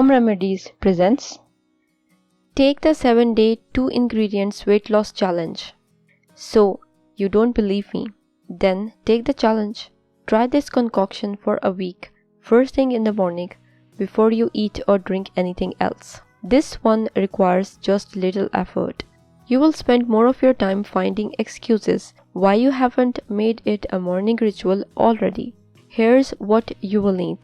Home Remedies presents Take the 7-day 2 ingredients weight loss challenge. So, you don't believe me? Then take the challenge. Try this concoction for a week, first thing in the morning, before you eat or drink anything else. This one requires just little effort. You will spend more of your time finding excuses why you haven't made it a morning ritual already. Here's what you will need.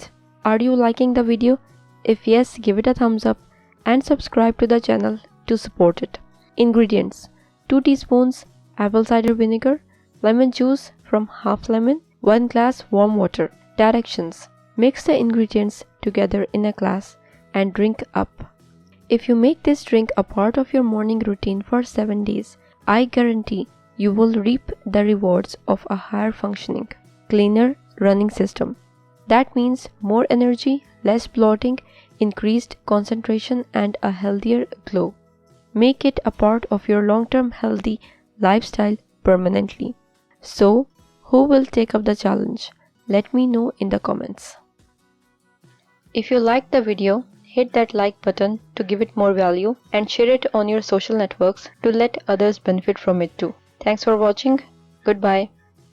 Are you liking the video? If yes, give it a thumbs up and subscribe to the channel to support it. Ingredients: 2 teaspoons apple cider vinegar, lemon juice from half lemon, 1 glass warm water. Directions: mix the ingredients together in a glass and drink up. If you make this drink a part of your morning routine for 7 days, I guarantee you will reap the rewards of a higher functioning, cleaner running system. That means more energy, less bloating, increased concentration, and a healthier glow. Make it a part of your long-term healthy lifestyle permanently. So, who will take up the challenge? Let me know in the comments. If you liked the video, hit that like button to give it more value and share it on your social networks to let others benefit from it too. Thanks for watching. Goodbye.